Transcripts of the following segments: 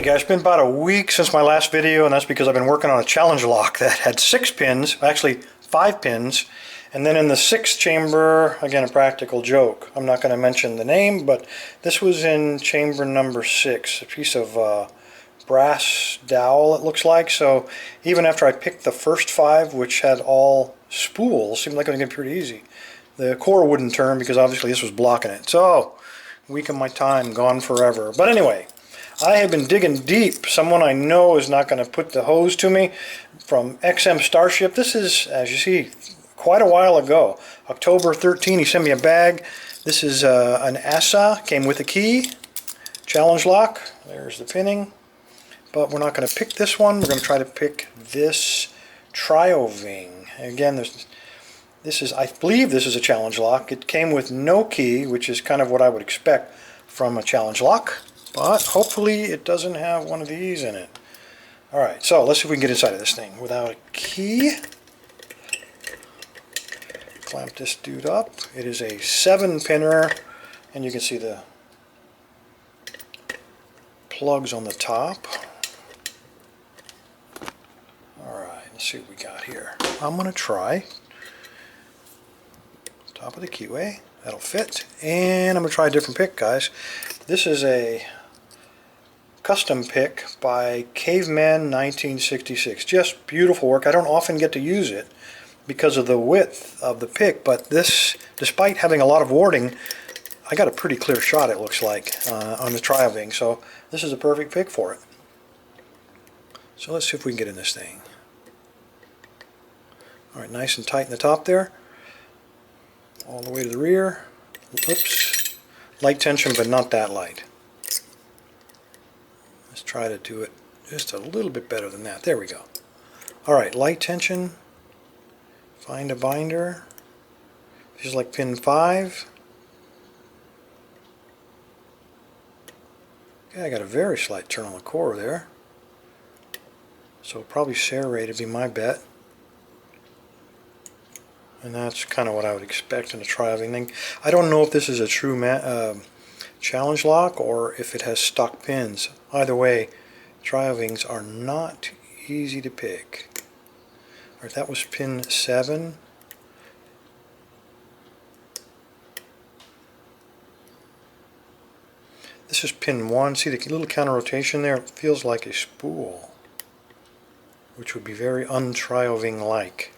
Hey guys, it's been about a week since my last video, and that's because I've been working on a challenge lock that had 6 pins, actually 5 pins, and then in the 6th chamber, again a practical joke. I'm not going to mention the name, but this was in chamber number 6, a piece of brass dowel it looks like. So even after I picked the first 5, which had all spools, seemed like it was going to be pretty easy. The core wouldn't turn because obviously this was blocking it. So, week of my time gone forever. But anyway, I have been digging deep. Someone I know is not going to put the hose to me from XMStarship. This is, as you see, quite a while ago. October 13, he sent me a bag. This is an ASA, came with a key. Challenge lock. There's the pinning. But we're not going to pick this one. We're going to try to pick this TrioVing. Again, I believe this is a challenge lock. It came with no key, which is kind of what I would expect from a challenge lock. But hopefully it doesn't have one of these in it. Alright, so let's see if we can get inside of this thing without a key. Clamp this dude up. It is a 7-pinner, and you can see the plugs on the top. Alright, let's see what we got here. I'm going to try top of the keyway. That'll fit. And I'm going to try a different pick, guys. This is a custom pick by Caveman 1966. Just beautiful work. I don't often get to use it because of the width of the pick, but this, despite having a lot of warding, I got a pretty clear shot, it looks like, on the TrioVing. So this is a perfect pick for it. So let's see if we can get in this thing. Alright, nice and tight in the top there. All the way to the rear. Oops. Light tension, but not that light. Let's try to do it just a little bit better than that. There we go. Alright, light tension. Find a binder. Feels like pin 5. Okay, I got a very slight turn on the core there. So probably serrated would be my bet. And that's kind of what I would expect in a TrioVing thing. I don't know if this is a true challenge lock or if it has stock pins. Either way, TrioVings are not easy to pick. Alright, that was pin 7. This is pin 1. See the little counter rotation there? It feels like a spool, which would be very un-TrioVing-like.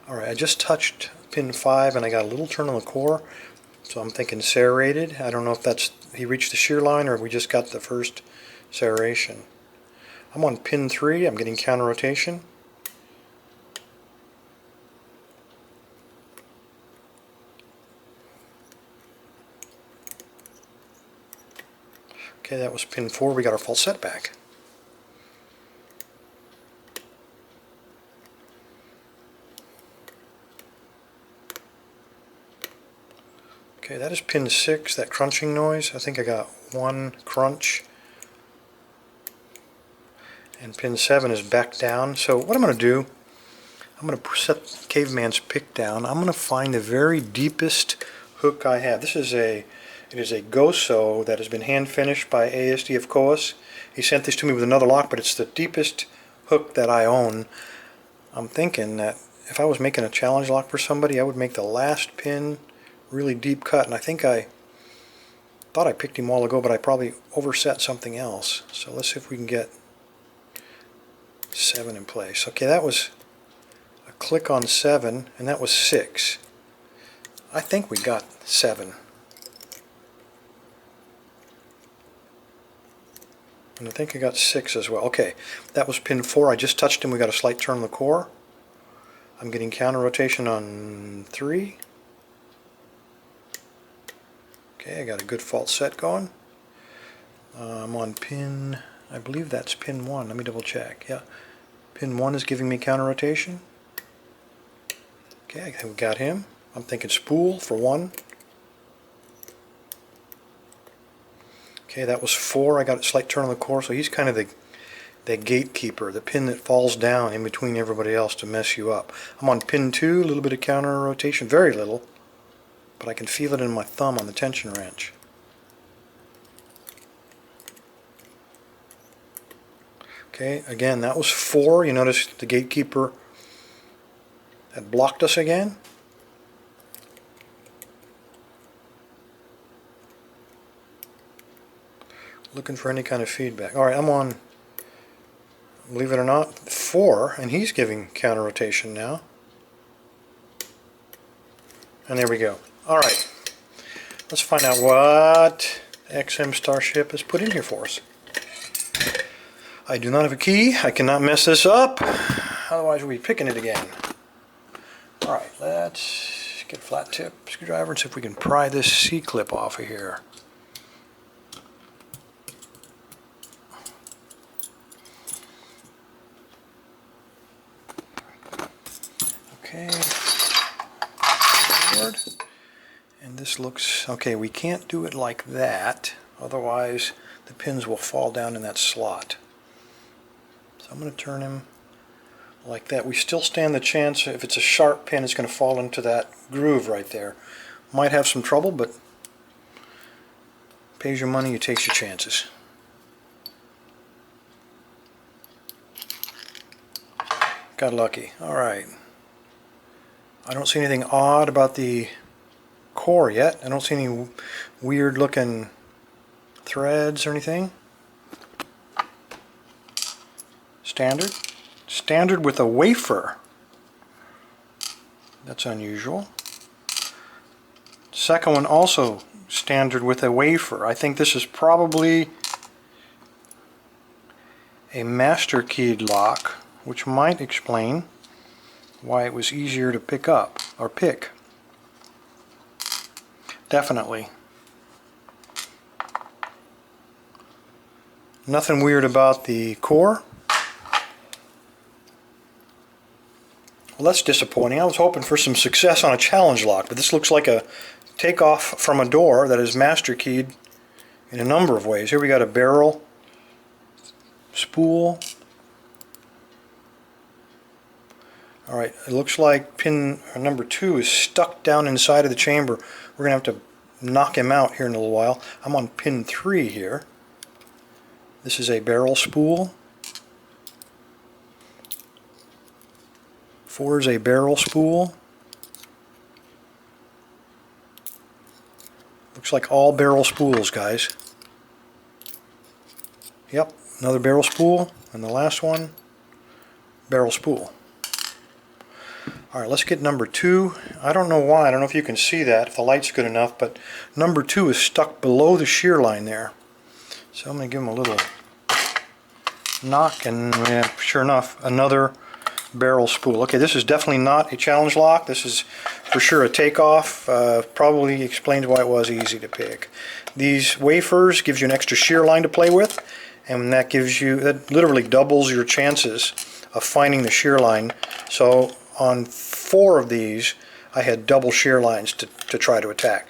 Alright, I just touched pin 5 and I got a little turn on the core, so I'm thinking serrated. I don't know if that's he reached the shear line or we just got the first serration. I'm on pin 3, I'm getting counter rotation. Okay, that was pin 4, we got our false set back. Okay, that is pin 6, that crunching noise. I think I got 1 crunch. And pin 7 is back down. So what I'm going to do, I'm going to set Caveman's pick down. I'm going to find the very deepest hook I have. It is a Goso that has been hand finished by ASDF Coas. He sent this to me with another lock, but it's the deepest hook that I own. I'm thinking that if I was making a challenge lock for somebody, I would make the last pin really deep cut, and I think I thought I picked him a while ago, but I probably overset something else. So let's see if we can get 7 in place. Okay, that was a click on 7, and that was 6. I think we got 7. And I think I got 6 as well. Okay, that was pin 4. I just touched him. We got a slight turn on the core. I'm getting counter rotation on 3. Okay, I got a good false set going. I'm on pin, I believe that's pin 1. Let me double check. Yeah, pin 1 is giving me counter rotation. Okay, I think we got him. I'm thinking spool for 1. Okay, that was 4. I got a slight turn on the core, so he's kind of the gatekeeper, the pin that falls down in between everybody else to mess you up. I'm on pin 2, a little bit of counter rotation, very little. but I can feel it in my thumb on the tension wrench. Okay, again, that was 4. You notice the gatekeeper had blocked us again. Looking for any kind of feedback. Alright, I'm on, believe it or not, 4, and he's giving counter rotation now. And there we go. Alright, let's find out what XMStarship has put in here for us. I do not have a key. I cannot mess this up, otherwise we'll be picking it again. Alright, let's get a flat tip screwdriver and see if we can pry this C-clip off of here. Okay, forward. And this looks, okay, we can't do it like that, otherwise the pins will fall down in that slot. So I'm going to turn him like that. We still stand the chance, if it's a sharp pin, it's going to fall into that groove right there. Might have some trouble, but pays your money, you takes your chances. Got lucky. Alright. I don't see anything odd about the core yet. I don't see any weird looking threads or anything. Standard. Standard with a wafer. That's unusual. Second one also standard with a wafer. I think this is probably a master keyed lock, which might explain why it was easier to pick up or pick. Definitely. Nothing weird about the core. Well, that's disappointing. I was hoping for some success on a challenge lock, but this looks like a takeoff from a door that is master keyed in a number of ways. Here we got a barrel spool. Alright, it looks like pin number 2 is stuck down inside of the chamber. We're going to have to knock him out here in a little while. I'm on pin 3 here. This is a barrel spool. 4 is a barrel spool. Looks like all barrel spools, guys. Yep, another barrel spool. And the last one, barrel spool. Alright, let's get number 2. I don't know why, I don't know if you can see that, if the light's good enough, but number 2 is stuck below the shear line there. So I'm going to give him a little knock, and yeah, sure enough, another barrel spool. Okay, this is definitely not a challenge lock. This is for sure a takeoff. Probably explains why it was easy to pick. These wafers gives you an extra shear line to play with, and that gives you, that literally doubles your chances of finding the shear line. So on 4 of these I had double shear lines to try to attack.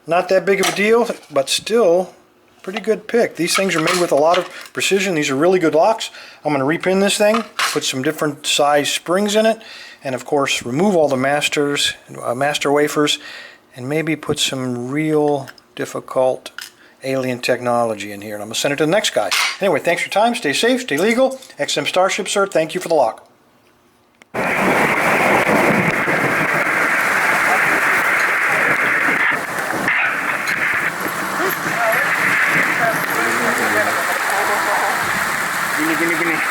Not that big of a deal, but still pretty good pick. These things are made with a lot of precision. These are really good locks. I'm going to repin this thing, put some different size springs in it, and of course remove all the master wafers, and maybe put some real difficult alien technology in here. And I'm going to send it to the next guy. Anyway, thanks for your time. Stay safe, stay legal. XMStarship, sir, thank you for the lock. Gimme.